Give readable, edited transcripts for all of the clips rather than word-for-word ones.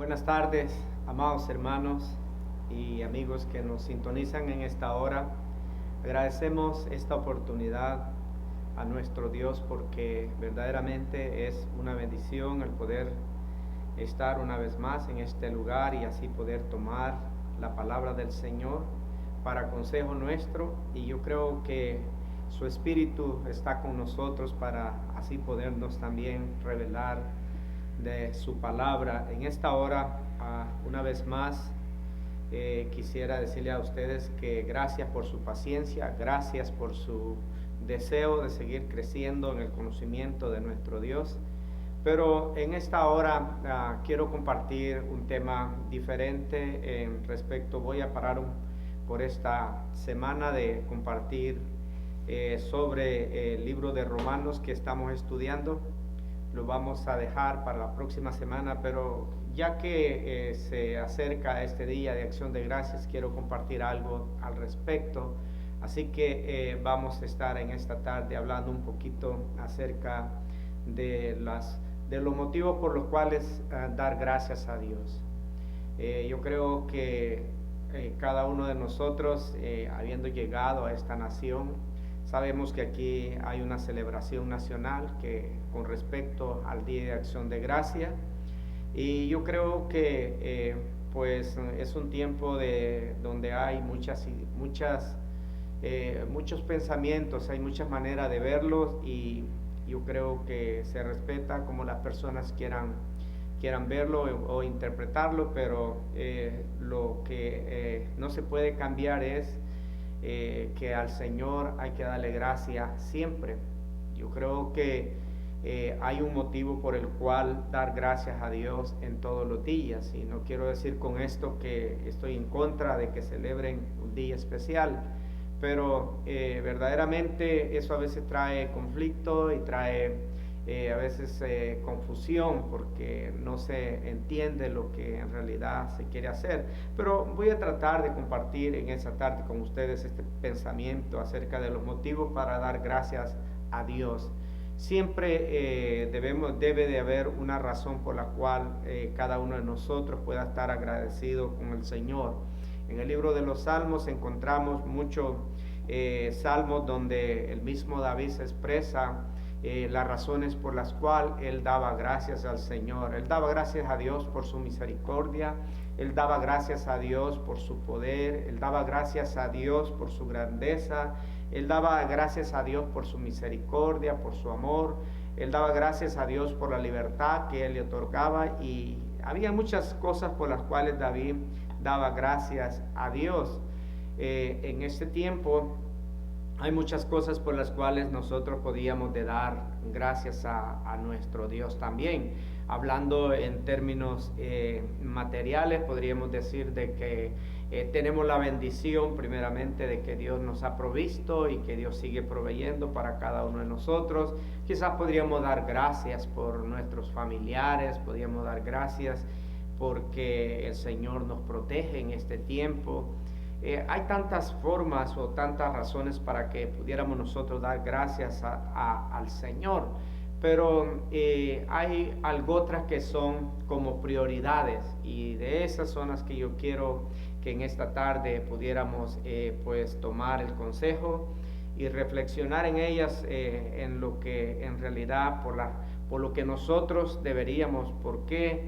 Buenas tardes, amados hermanos y amigos que nos sintonizan en esta hora. Agradecemos esta oportunidad a nuestro Dios porque verdaderamente es una bendición el poder estar una vez más en este lugar y así poder tomar la palabra del Señor para consejo nuestro, y yo creo que su Espíritu está con nosotros para así podernos también revelar de su palabra. En esta hora, una vez más, quisiera decirle a ustedes que gracias por su paciencia, gracias por su deseo de seguir creciendo en el conocimiento de nuestro Dios. Pero en esta hora quiero compartir un tema diferente voy a parar por esta semana de compartir sobre el libro de Romanos que estamos estudiando. Lo vamos a dejar para la próxima semana, pero ya que se acerca este día de Acción de Gracias, quiero compartir algo al respecto. Así que vamos a estar en esta tarde hablando un poquito acerca de los motivos por los cuales dar gracias a Dios. Yo creo que cada uno de nosotros, habiendo llegado a esta nación, sabemos que aquí hay una celebración nacional con respecto al Día de Acción de Gracia, y yo creo que pues es un tiempo donde hay muchos pensamientos, hay muchas maneras de verlos, y yo creo que se respeta como las personas quieran verlo o interpretarlo, pero lo que no se puede cambiar es que al Señor hay que darle gracias siempre. Yo creo que hay un motivo por el cual dar gracias a Dios en todos los días, y no quiero decir con esto que estoy en contra de que celebren un día especial, pero verdaderamente eso a veces trae conflicto y trae a veces confusión, porque no se entiende lo que en realidad se quiere hacer. Pero voy a tratar de compartir en esa tarde con ustedes este pensamiento acerca de los motivos para dar gracias a Dios. Siempre debe de haber una razón por la cual cada uno de nosotros pueda estar agradecido con el Señor. En el libro de los Salmos encontramos muchos salmos donde el mismo David se expresa las razones por las cuales él daba gracias al Señor. Él daba gracias a Dios por su misericordia, él daba gracias a Dios por su poder, él daba gracias a Dios por su grandeza, él daba gracias a Dios por su misericordia, por su amor, él daba gracias a Dios por la libertad que él le otorgaba, y había muchas cosas por las cuales David daba gracias a Dios. En este tiempo hay muchas cosas por las cuales nosotros podíamos de dar gracias a nuestro Dios también. Hablando en términos materiales, podríamos decir de que tenemos la bendición primeramente de que Dios nos ha provisto y que Dios sigue proveyendo para cada uno de nosotros. Quizás podríamos dar gracias por nuestros familiares, podríamos dar gracias porque el Señor nos protege en este tiempo. Hay tantas formas o tantas razones para que pudiéramos nosotros dar gracias al Señor, pero hay algo otras que son como prioridades, y de esas son las que yo quiero que en esta tarde pudiéramos pues tomar el consejo y reflexionar en ellas, en lo que en realidad por lo que nosotros deberíamos,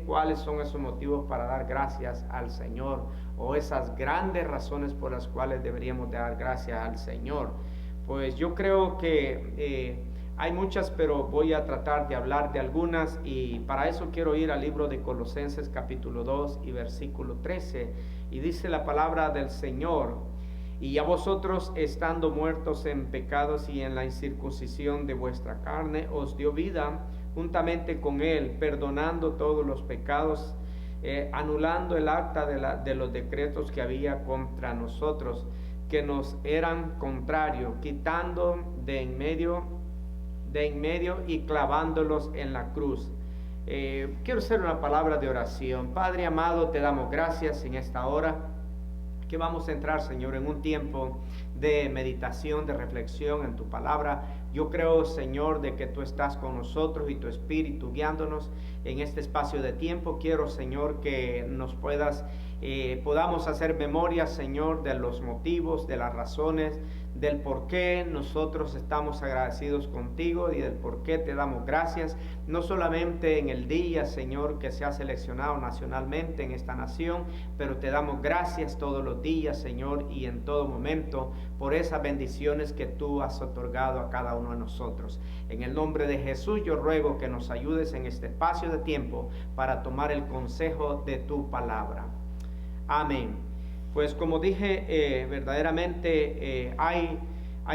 cuáles son esos motivos para dar gracias al Señor, o esas grandes razones por las cuales deberíamos dar gracias al Señor. Pues yo creo que hay muchas, pero voy a tratar de hablar de algunas, y para eso quiero ir al libro de Colosenses capítulo 2 y versículo 13, y dice la palabra del Señor: y a vosotros, estando muertos en pecados y en la incircuncisión de vuestra carne, os dio vida juntamente con él, perdonando todos los pecados, anulando el acta de los decretos que había contra nosotros, que nos eran contrarios, quitando de en medio y clavándolos en la cruz. Quiero hacer una palabra de oración. Padre amado, te damos gracias en esta hora, que vamos a entrar, Señor, en un tiempo de meditación, de reflexión en tu palabra. Yo creo, Señor, de que tú estás con nosotros y tu Espíritu guiándonos en este espacio de tiempo. Quiero, Señor, que nos podamos hacer memoria, Señor, de los motivos, de las razones, del por qué nosotros estamos agradecidos contigo y del por qué te damos gracias, no solamente en el día, Señor, que se ha seleccionado nacionalmente en esta nación, pero te damos gracias todos los días, Señor, y en todo momento por esas bendiciones que tú has otorgado a cada uno de nosotros. En el nombre de Jesús yo ruego que nos ayudes en este espacio de tiempo para tomar el consejo de tu palabra. Amén. Pues como dije, verdaderamente hay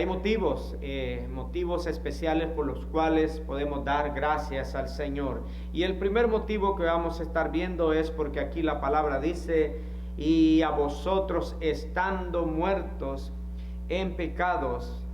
motivos especiales por los cuales podemos dar gracias al Señor. Y el primer motivo que vamos a estar viendo es porque aquí la palabra dice: y a vosotros estando muertos en pecados.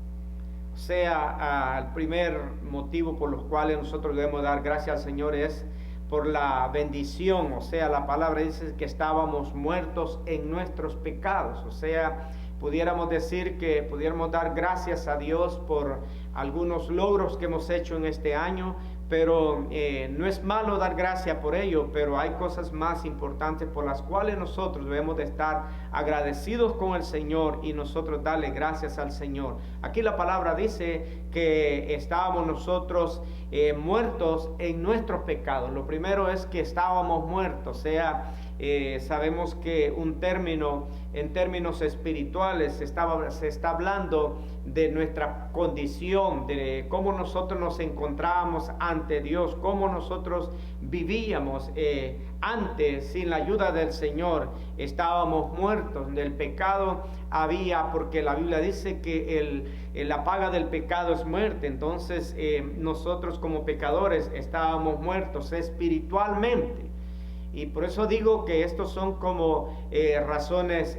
O sea, el primer motivo por los cuales nosotros debemos dar gracias al Señor es por la bendición. O sea, la palabra dice que estábamos muertos en nuestros pecados. O sea, pudiéramos decir que pudiéramos dar gracias a Dios por algunos logros que hemos hecho en este año, pero no es malo dar gracias por ello, pero hay cosas más importantes por las cuales nosotros debemos de estar agradecidos con el Señor y nosotros darle gracias al Señor. Aquí la palabra dice que estábamos nosotros muertos en nuestros pecados. Lo primero es que estábamos muertos, o sea, sabemos que un término en términos espirituales se está hablando de nuestra condición, de cómo nosotros nos encontrábamos ante Dios, cómo nosotros vivíamos antes sin la ayuda del Señor. Estábamos muertos del pecado, porque la Biblia dice que la paga del pecado es muerte. Entonces nosotros como pecadores estábamos muertos espiritualmente. Y por eso digo que estos son como razones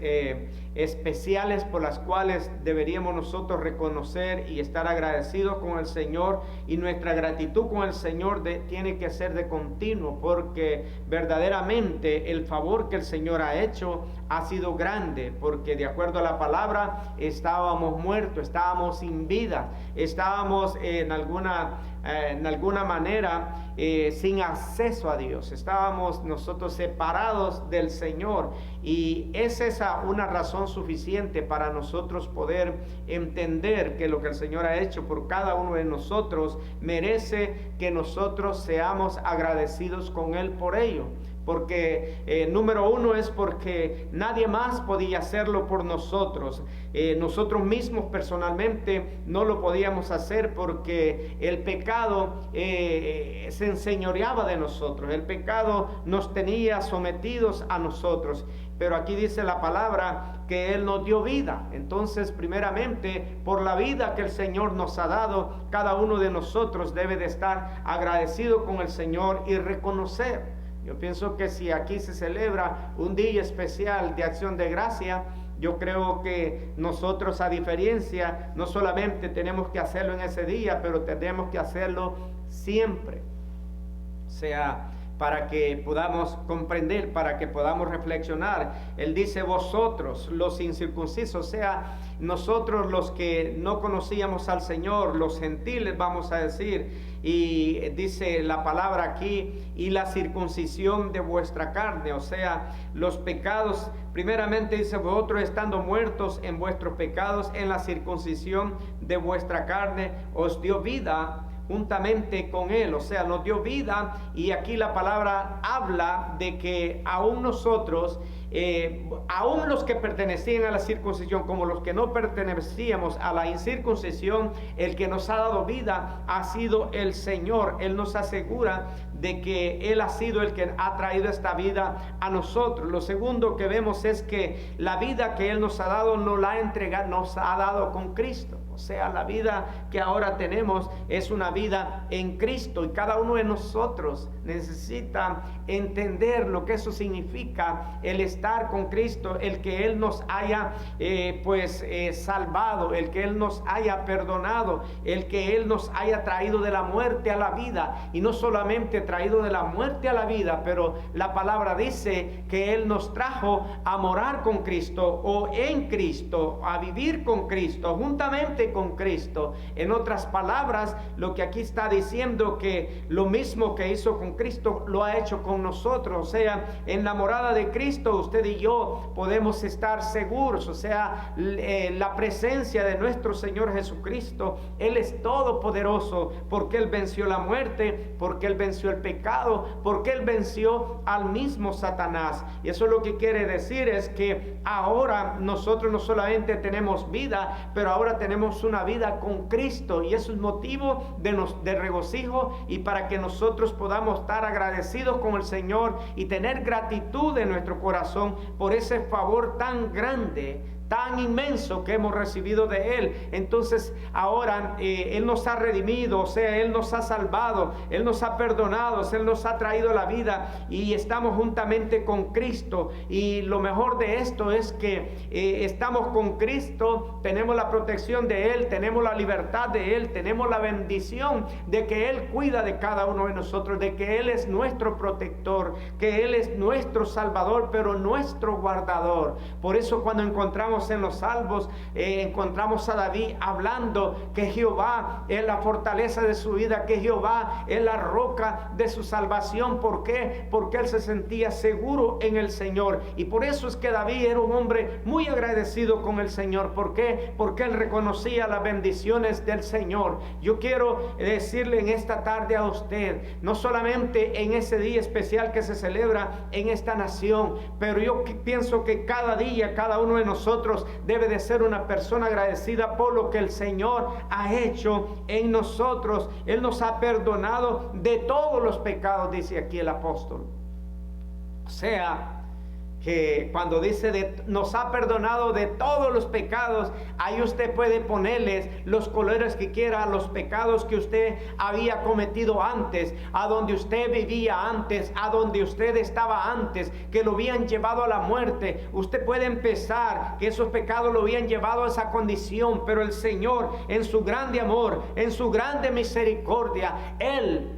especiales por las cuales deberíamos nosotros reconocer y estar agradecidos con el Señor, y nuestra gratitud con el Señor tiene que ser de continuo, porque verdaderamente el favor que el Señor ha hecho ha sido grande, porque de acuerdo a la palabra estábamos muertos, estábamos sin vida, estábamos en alguna manera sin acceso a Dios, estábamos nosotros separados del Señor, y es esa una razón suficiente para nosotros poder entender que lo que el Señor ha hecho por cada uno de nosotros merece que nosotros seamos agradecidos con Él por ello. Porque número uno es porque nadie más podía hacerlo por nosotros. Nosotros mismos personalmente no lo podíamos hacer, porque el pecado se enseñoreaba de nosotros. El pecado nos tenía sometidos a nosotros. Pero aquí dice la palabra que Él nos dio vida. Entonces, primeramente, por la vida que el Señor nos ha dado, cada uno de nosotros debe de estar agradecido con el Señor y reconocer. Yo pienso que si aquí se celebra un día especial de acción de gracia, yo creo que nosotros, a diferencia, no solamente tenemos que hacerlo en ese día, pero tenemos que hacerlo siempre. O sea, para que podamos comprender, para que podamos reflexionar. Él dice: vosotros los incircuncisos, o sea, nosotros los que no conocíamos al Señor, los gentiles, vamos a decir. Y dice la palabra aquí: y la circuncisión de vuestra carne, o sea, los pecados. Primeramente dice: vosotros estando muertos en vuestros pecados, en la circuncisión de vuestra carne os dio vida juntamente con Él, o sea, nos dio vida. Y aquí la palabra habla de que aún nosotros, aún los que pertenecían a la circuncisión como los que no pertenecíamos a la incircuncisión, el que nos ha dado vida ha sido el Señor. Él nos asegura de que Él ha sido el que ha traído esta vida a nosotros. Lo segundo que vemos es que la vida que Él nos ha dado, nos ha dado con Cristo. O sea, la vida que ahora tenemos es una vida en Cristo, y cada uno de nosotros necesita entender lo que eso significa, el estar con Cristo, el que Él nos haya salvado, el que Él nos haya perdonado, el que Él nos haya traído de la muerte a la vida, y no solamente traído de la muerte a la vida, pero la palabra dice que Él nos trajo a morar con Cristo, o en Cristo, a vivir con Cristo, juntamente juntamente con Cristo. En otras palabras, lo que aquí está diciendo, que lo mismo que hizo con Cristo lo ha hecho con nosotros. O sea, en la morada de Cristo usted y yo podemos estar seguros. O sea, la presencia de nuestro Señor Jesucristo, Él es todopoderoso, porque Él venció la muerte, porque Él venció el pecado, porque Él venció al mismo Satanás. Y eso lo que quiere decir es que ahora nosotros no solamente tenemos vida, pero ahora tenemos una vida con Cristo, y eso es motivo de regocijo, y para que nosotros podamos estar agradecidos con el Señor y tener gratitud en nuestro corazón por ese favor tan grande, tan inmenso que hemos recibido de Él. Entonces ahora Él nos ha redimido, o sea, Él nos ha salvado, Él nos ha perdonado, Él nos ha traído la vida, y estamos juntamente con Cristo. Y lo mejor de esto es que estamos con Cristo, tenemos la protección de Él, tenemos la libertad de Él, tenemos la bendición de que Él cuida de cada uno de nosotros, de que Él es nuestro protector, que Él es nuestro salvador, pero nuestro guardador. Por eso cuando encontramos en los salmos, encontramos a David hablando que Jehová es la fortaleza de su vida, que Jehová es la roca de su salvación. ¿Por qué? Porque él se sentía seguro en el Señor, y por eso es que David era un hombre muy agradecido con el Señor. ¿Por qué? Porque él reconocía las bendiciones del Señor. Yo quiero decirle en esta tarde a usted, no solamente en ese día especial que se celebra en esta nación, pero yo pienso que cada día, cada uno de nosotros debe de ser una persona agradecida por lo que el Señor ha hecho en nosotros. Él nos ha perdonado de todos los pecados, dice aquí el apóstol. O sea, que cuando dice nos ha perdonado de todos los pecados, ahí usted puede ponerles los colores que quiera a los pecados que usted había cometido antes, a donde usted vivía antes, a donde usted estaba antes, que lo habían llevado a la muerte. Usted puede empezar que esos pecados lo habían llevado a esa condición, pero el Señor, en su grande amor, en su grande misericordia, Él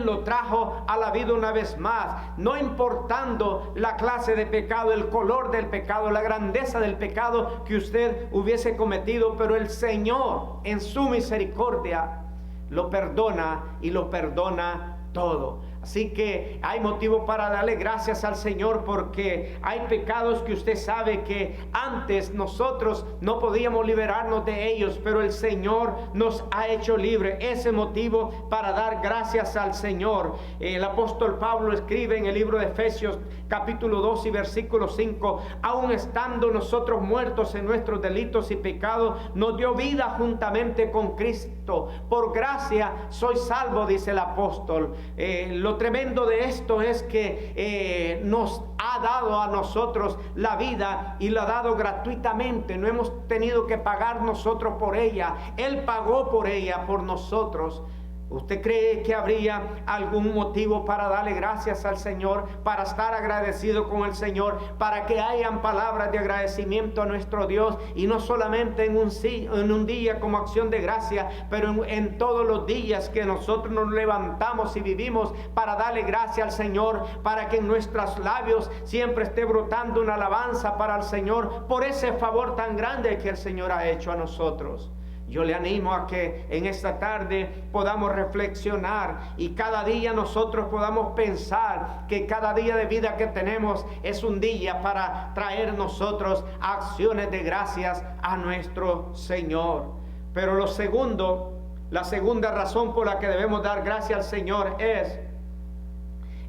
lo trajo a la vida una vez más, no importando la clase de pecado, el color del pecado, la grandeza del pecado que usted hubiese cometido, pero el Señor en su misericordia lo perdona, y lo perdona todo. Así que hay motivo para darle gracias al Señor, porque hay pecados que usted sabe que antes nosotros no podíamos liberarnos de ellos, pero el Señor nos ha hecho libre. Ese motivo para dar gracias al Señor. El apóstol Pablo escribe en el libro de Efesios capítulo 2 y versículo 5: aun estando nosotros muertos en nuestros delitos y pecados, nos dio vida juntamente con Cristo. Por gracia soy salvo, dice el apóstol. Lo tremendo de esto es que nos ha dado a nosotros la vida, y la ha dado gratuitamente. No hemos tenido que pagar nosotros por ella. Él pagó por ella, por nosotros. ¿Usted cree que habría algún motivo para darle gracias al Señor, para estar agradecido con el Señor, para que hayan palabras de agradecimiento a nuestro Dios? Y no solamente en un día como acción de gracia, pero en todos los días que nosotros nos levantamos y vivimos, para darle gracias al Señor, para que en nuestros labios siempre esté brotando una alabanza para el Señor por ese favor tan grande que el Señor ha hecho a nosotros. Yo le animo a que en esta tarde podamos reflexionar, y cada día nosotros podamos pensar que cada día de vida que tenemos es un día para traer nosotros acciones de gracias a nuestro Señor. Pero la segunda razón por la que debemos dar gracias al Señor es: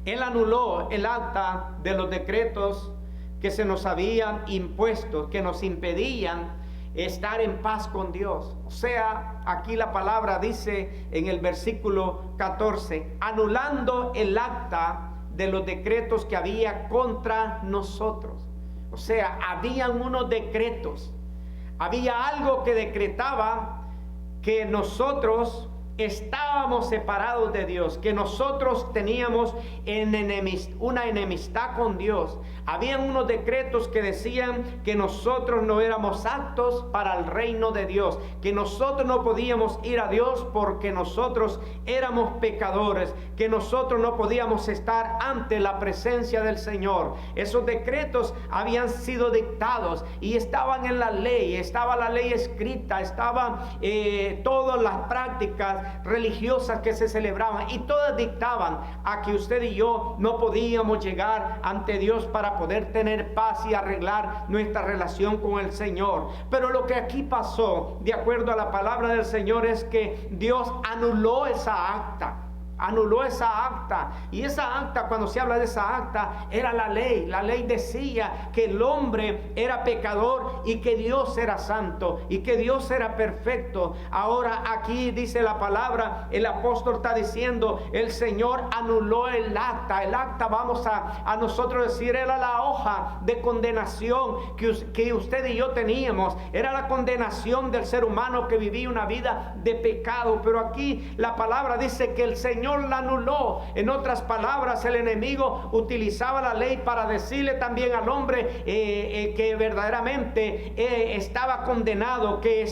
Él anuló el acta de los decretos que se nos habían impuesto, que nos impedían estar en paz con Dios. O sea, aquí la palabra dice en el versículo 14: anulando el acta de los decretos que había contra nosotros. O sea, habían unos decretos, había algo que decretaba que nosotros estábamos separados de Dios, que nosotros teníamos una enemistad con Dios. Habían unos decretos que decían que nosotros no éramos aptos para el reino de Dios, que nosotros no podíamos ir a Dios porque nosotros éramos pecadores, que nosotros no podíamos estar ante la presencia del Señor. Esos decretos habían sido dictados y estaban en la ley, estaba la ley escrita, estaban todas las prácticas religiosas que se celebraban, y todas dictaban a que usted y yo no podíamos llegar ante Dios para poder tener paz y arreglar nuestra relación con el Señor. Pero lo que aquí pasó, de acuerdo a la palabra del Señor, es que Dios anuló esa acta. Anuló esa acta, y esa acta, cuando se habla de esa acta, era la ley. La ley decía que el hombre era pecador y que Dios era santo y que Dios era perfecto. Ahora aquí dice la palabra, el apóstol está diciendo, el Señor anuló el acta. El acta, vamos a nosotros decir, era la hoja de condenación que usted y yo teníamos. Era la condenación del ser humano que vivía una vida de pecado. Pero aquí la palabra dice que el Señor la anuló. En otras palabras, el enemigo utilizaba la ley para decirle también al hombre que verdaderamente estaba condenado, que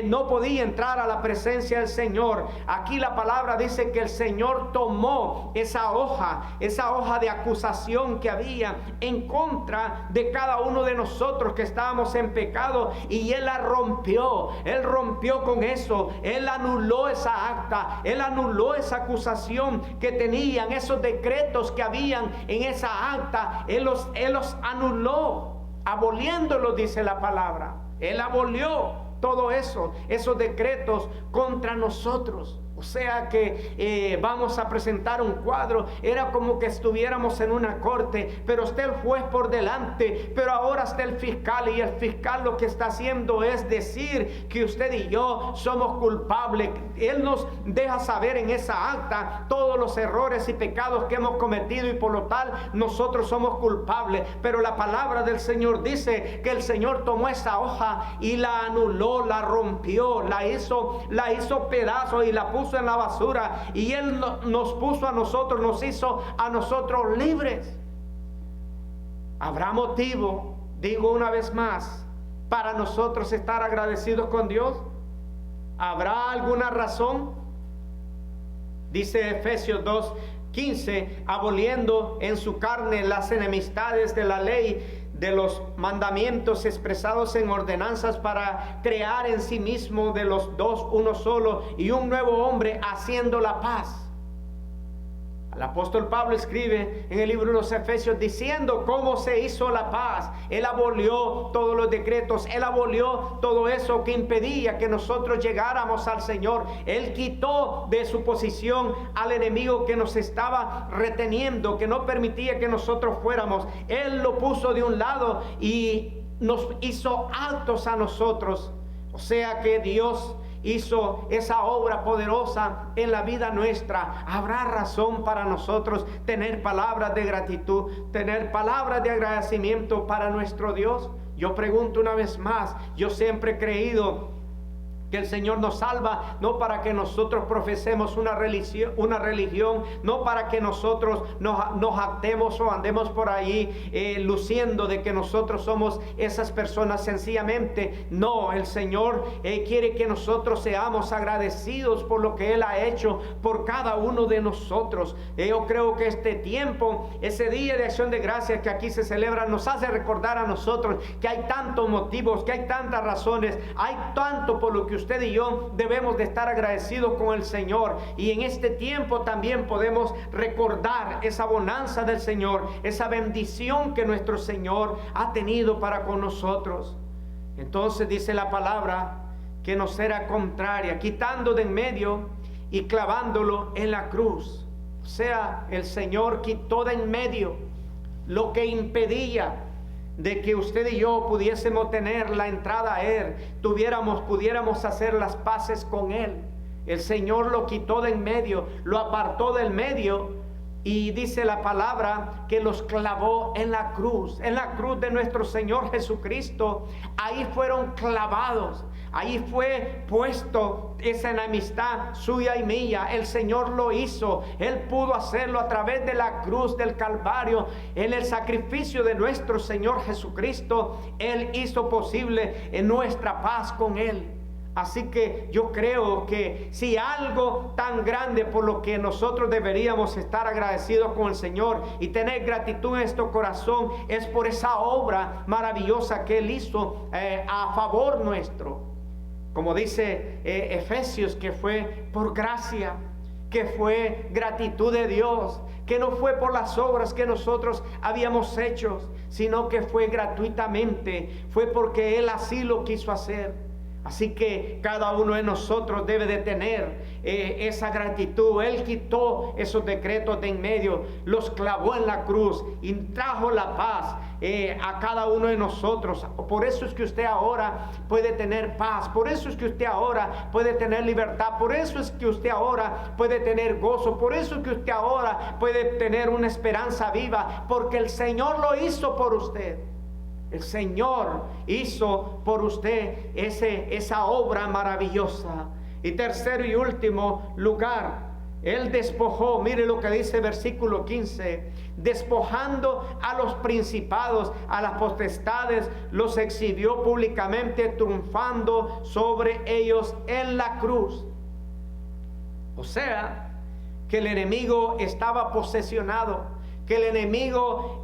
no podía entrar a la presencia del Señor. Aquí la palabra dice que el Señor tomó esa hoja de acusación que había en contra de cada uno de nosotros que estábamos en pecado, y Él la rompió. Él rompió con eso. Él anuló esa acta. Él anuló esa acusación que tenían, esos decretos que habían en esa acta. Él los anuló, aboliéndolos, dice la palabra. Él abolió todo eso, esos decretos contra nosotros. O sea que vamos a presentar un cuadro. Era como que estuviéramos en una corte, pero está el juez por delante, pero ahora está el fiscal, y el fiscal lo que está haciendo es decir que usted y yo somos culpables. Él nos deja saber en esa acta todos los errores y pecados que hemos cometido, y por lo tal nosotros somos culpables. Pero la palabra del Señor dice que el Señor tomó esa hoja y la anuló, la rompió, la hizo pedazos y la puso en la basura, y Él nos puso a nosotros, nos hizo a nosotros libres. ¿Habrá motivo, digo una vez más, para nosotros estar agradecidos con Dios? ¿Habrá alguna razón? Dice Efesios 2:15, aboliendo en su carne las enemistades de la ley, de los mandamientos expresados en ordenanzas, para crear en sí mismo de los dos uno solo, y un nuevo hombre, haciendo la paz. El apóstol Pablo escribe en el libro de los Efesios diciendo cómo se hizo la paz. Él abolió todos los decretos, Él abolió todo eso que impedía que nosotros llegáramos al Señor. Él quitó de su posición al enemigo que nos estaba reteniendo, que no permitía que nosotros fuéramos. Él lo puso de un lado y nos hizo altos a nosotros. O sea que Dios hizo esa obra poderosa en la vida nuestra. Habrá razón para nosotros tener palabras de gratitud, tener palabras de agradecimiento para nuestro Dios. Yo pregunto una vez más, yo siempre he creído que el Señor nos salva no para que nosotros profesemos una religión, no para que nosotros nos jactemos o andemos por ahí luciendo de que nosotros somos esas personas. Sencillamente no, el Señor quiere que nosotros seamos agradecidos por lo que Él ha hecho por cada uno de nosotros. Yo creo que este tiempo, ese día de acción de gracias que aquí se celebra, nos hace recordar a nosotros que hay tantos motivos, que hay tantas razones, hay tanto por lo que usted y yo debemos de estar agradecidos con el Señor. Y en este tiempo también podemos recordar esa bonanza del Señor, esa bendición que nuestro Señor ha tenido para con nosotros. Entonces dice la palabra que nos era contraria, quitando de en medio y clavándolo en la cruz. O sea, el Señor quitó de en medio lo que impedía de que usted y yo pudiésemos tener la entrada a Él, pudiéramos hacer las paces con Él. El Señor lo quitó de en medio, lo apartó del medio, y dice la palabra que los clavó en la cruz de nuestro Señor Jesucristo. Ahí fueron clavados, Ahí fue puesto esa enemistad suya y mía. El Señor lo hizo. Él pudo hacerlo a través de la cruz del Calvario. En el sacrificio de nuestro Señor Jesucristo, Él hizo posible nuestra paz con Él. Así que yo creo que si algo tan grande por lo que nosotros deberíamos estar agradecidos con el Señor y tener gratitud en nuestro corazón, es por esa obra maravillosa que Él hizo a favor nuestro. Como dice Efesios, que fue por gracia, que fue gratitud de Dios, que no fue por las obras que nosotros habíamos hecho, sino que fue gratuitamente, fue porque Él así lo quiso hacer. Así que cada uno de nosotros debe de tener esa gratitud. Él quitó esos decretos de en medio, los clavó en la cruz y trajo la paz a cada uno de nosotros. Por eso es que usted ahora puede tener paz, por eso es que usted ahora puede tener libertad, por eso es que usted ahora puede tener gozo, por eso es que usted ahora puede tener una esperanza viva, porque el Señor lo hizo por usted. El Señor hizo por usted esa obra maravillosa. Y tercero y último lugar, Él despojó, mire lo que dice versículo 15, despojando a los principados, a las potestades, los exhibió públicamente, triunfando sobre ellos en la cruz. O sea, que el enemigo estaba posesionado, que el enemigo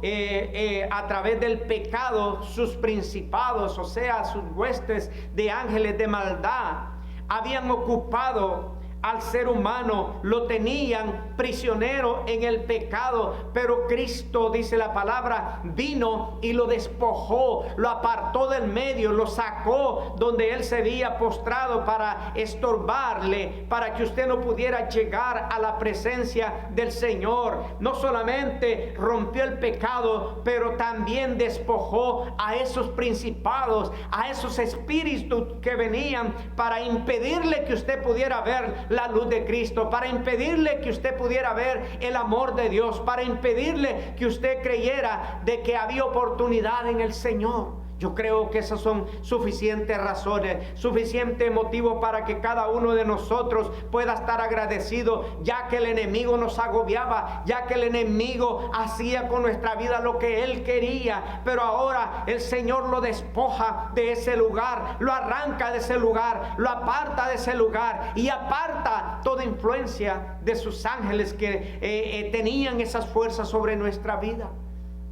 a través del pecado, sus principados, o sea, sus huestes de ángeles de maldad, habían ocupado al ser humano, lo tenían prisionero en el pecado, pero Cristo, dice la palabra, vino y lo despojó, lo apartó del medio, lo sacó donde él se había postrado para estorbarle, para que usted no pudiera llegar a la presencia del Señor. No solamente rompió el pecado, pero también despojó a esos principados, a esos espíritus que venían para impedirle que usted pudiera ver la luz de Cristo, para impedirle que usted pudiera ver el amor de Dios, para impedirle que usted creyera de que había oportunidad en el Señor. Yo creo que esas son suficientes razones, suficiente motivo para que cada uno de nosotros pueda estar agradecido, ya que el enemigo nos agobiaba, ya que el enemigo hacía con nuestra vida lo que él quería, pero ahora el Señor lo despoja de ese lugar, lo arranca de ese lugar, lo aparta de ese lugar y aparta toda influencia de sus ángeles que tenían esas fuerzas sobre nuestra vida.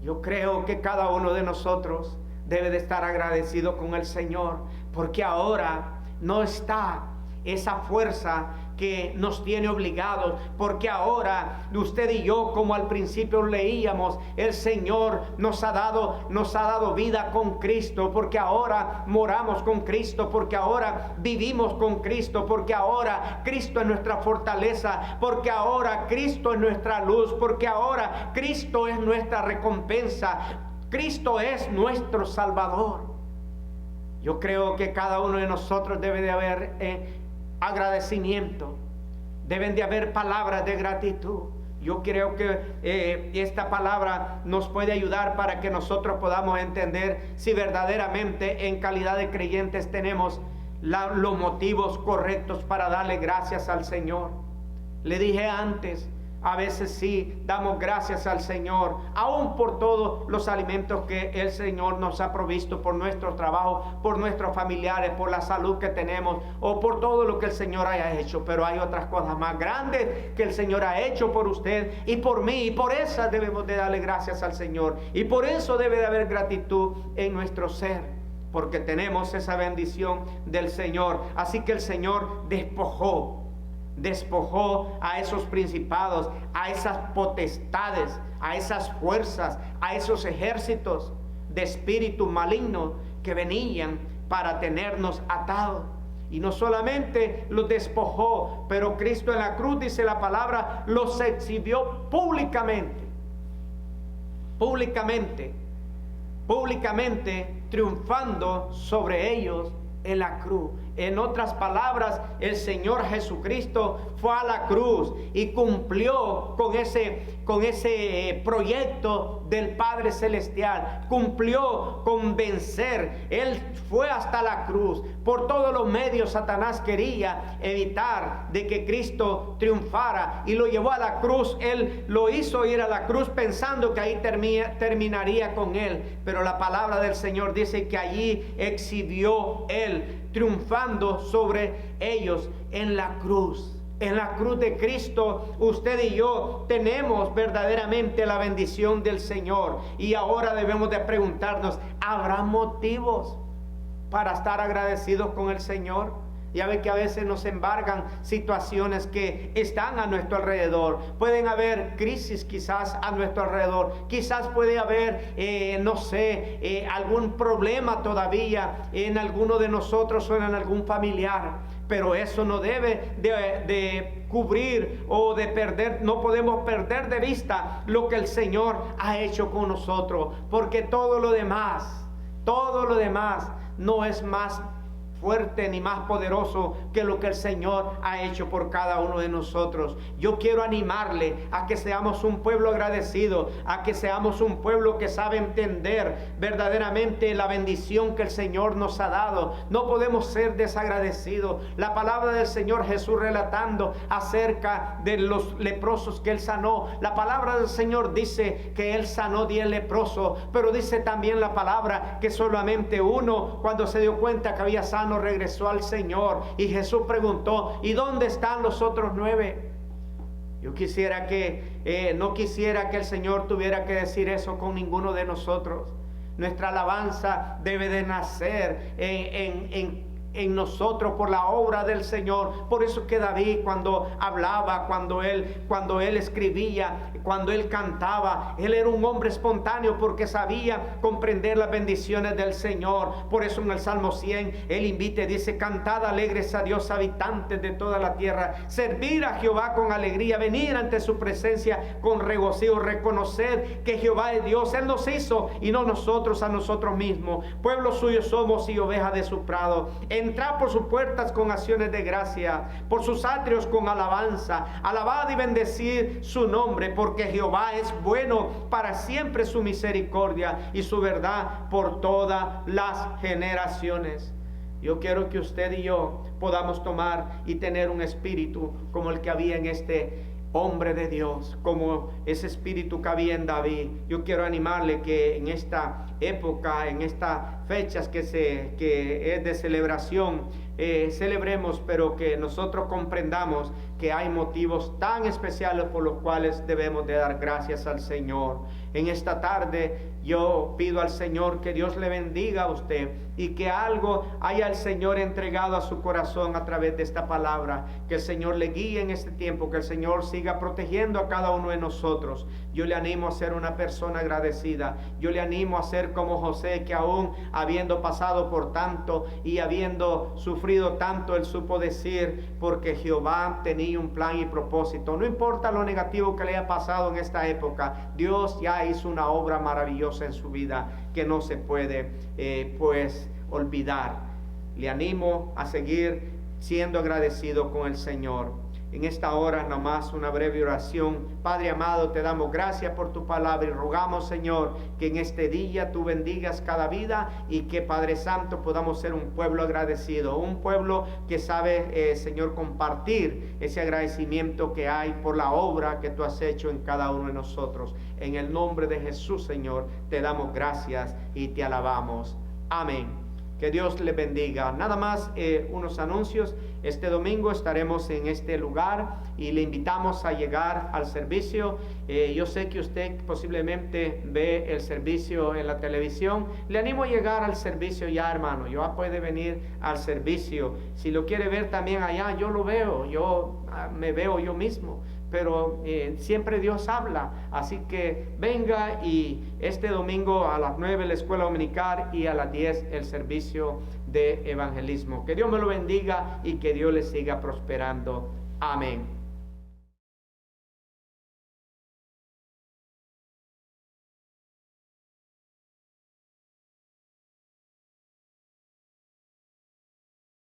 Yo creo que cada uno de nosotros debe de estar agradecido con el Señor, porque ahora no está esa fuerza que nos tiene obligados, porque ahora usted y yo, como al principio leíamos, el Señor nos ha dado vida con Cristo, porque ahora moramos con Cristo, porque ahora vivimos con Cristo, porque ahora Cristo es nuestra fortaleza, porque ahora Cristo es nuestra luz, porque ahora Cristo es nuestra recompensa. Cristo es nuestro Salvador. Yo creo que cada uno de nosotros debe de haber agradecimiento, deben de haber palabras de gratitud. Yo creo que esta palabra nos puede ayudar para que nosotros podamos entender si verdaderamente en calidad de creyentes tenemos los motivos correctos para darle gracias al Señor. Le dije antes, a veces sí damos gracias al Señor, aún por todos los alimentos que el Señor nos ha provisto, por nuestro trabajo, por nuestros familiares, por la salud que tenemos, o por todo lo que el Señor haya hecho. Pero hay otras cosas más grandes que el Señor ha hecho por usted y por mí, y por esas debemos de darle gracias al Señor. Y por eso debe de haber gratitud en nuestro ser, porque tenemos esa bendición del Señor. Así que el Señor despojó a esos principados, a esas potestades, a esas fuerzas, a esos ejércitos de espíritu maligno que venían para tenernos atados. Y no solamente los despojó, pero Cristo en la cruz, dice la palabra, los exhibió públicamente, triunfando sobre ellos en la cruz. En otras palabras, el Señor Jesucristo fue a la cruz y cumplió con ese proyecto del Padre Celestial. Cumplió con vencer. Él fue hasta la cruz. Por todos los medios Satanás quería evitar de que Cristo triunfara y lo llevó a la cruz. Él lo hizo ir a la cruz pensando que ahí terminaría con él. Pero la palabra del Señor dice que allí exhibió él, triunfando sobre ellos en la cruz. En la cruz de Cristo, usted y yo tenemos verdaderamente la bendición del Señor. Y ahora debemos de preguntarnos, ¿habrá motivos para estar agradecidos con el Señor? Ya ve que a veces nos embargan situaciones que están a nuestro alrededor. Pueden haber crisis quizás a nuestro alrededor. Quizás puede haber, algún problema todavía en alguno de nosotros o en algún familiar. Pero eso no debe de cubrir o de perder. No podemos perder de vista lo que el Señor ha hecho con nosotros. Porque todo lo demás no es más fuerte ni más poderoso que lo que el Señor ha hecho por cada uno de nosotros. Yo quiero animarle a que seamos un pueblo agradecido, a que seamos un pueblo que sabe entender verdaderamente la bendición que el Señor nos ha dado. No podemos ser desagradecidos. La palabra del Señor Jesús relatando acerca de los leprosos que Él sanó, la palabra del Señor dice que Él sanó 10 leprosos, pero dice también la palabra que solamente uno, cuando se dio cuenta que había sano, regresó al Señor. Y Jesús preguntó, ¿y dónde están los otros 9? Yo quisiera no quisiera que el Señor tuviera que decir eso con ninguno de nosotros. Nuestra alabanza debe de nacer en nosotros por la obra del Señor. Por eso que David, cuando hablaba, cuando él escribía, cuando él cantaba, él era un hombre espontáneo porque sabía comprender las bendiciones del Señor. Por eso en el Salmo 100 él invita y dice: cantad alegres a Dios, habitantes de toda la tierra, servir a Jehová con alegría, venir ante su presencia con regocijo, reconocer que Jehová es Dios. Él nos hizo y no nosotros a nosotros mismos. Pueblo suyo somos y ovejas de su prado. Entrad por sus puertas con acciones de gracia, por sus atrios con alabanza. Alabad y bendecid su nombre, porque Jehová es bueno, para siempre su misericordia y su verdad por todas las generaciones. Yo quiero que usted y yo podamos tomar y tener un espíritu como el que había en este hombre de Dios, como ese espíritu que había en David. Yo quiero animarle que en esta época, en estas fechas que es de celebración, celebremos, pero que nosotros comprendamos que hay motivos tan especiales por los cuales debemos de dar gracias al Señor. En esta tarde yo pido al Señor que Dios le bendiga a usted y que algo haya el Señor entregado a su corazón a través de esta palabra. Que el Señor le guíe en este tiempo, que el Señor siga protegiendo a cada uno de nosotros. Yo le animo a ser una persona agradecida. Yo le animo a ser como José, que aún habiendo pasado por tanto y habiendo sufrido tanto, él supo decir: porque Jehová tenía un plan y propósito. No importa lo negativo que le haya pasado en esta época, Dios ya hizo una obra maravillosa en su vida que no se puede olvidar. Le animo a seguir siendo agradecido con el Señor. En esta hora nomás una breve oración. Padre amado, te damos gracias por tu palabra y rogamos, Señor, que en este día tú bendigas cada vida y que, Padre Santo, podamos ser un pueblo agradecido, un pueblo que sabe, Señor, compartir ese agradecimiento que hay por la obra que tú has hecho en cada uno de nosotros. En el nombre de Jesús, Señor, te damos gracias y te alabamos. Amén. Que Dios le bendiga. Nada más unos anuncios. Este domingo estaremos en este lugar y le invitamos a llegar al servicio. Yo sé que usted posiblemente ve el servicio en la televisión. Le animo a llegar al servicio ya, hermano. Ya puede venir al servicio. Si lo quiere ver también allá, yo lo veo. Yo me veo yo mismo. Pero siempre Dios habla, así que venga. Y este domingo a las 9 la escuela dominical y a las 10 el servicio de evangelismo. Que Dios me lo bendiga y que Dios le siga prosperando. Amén.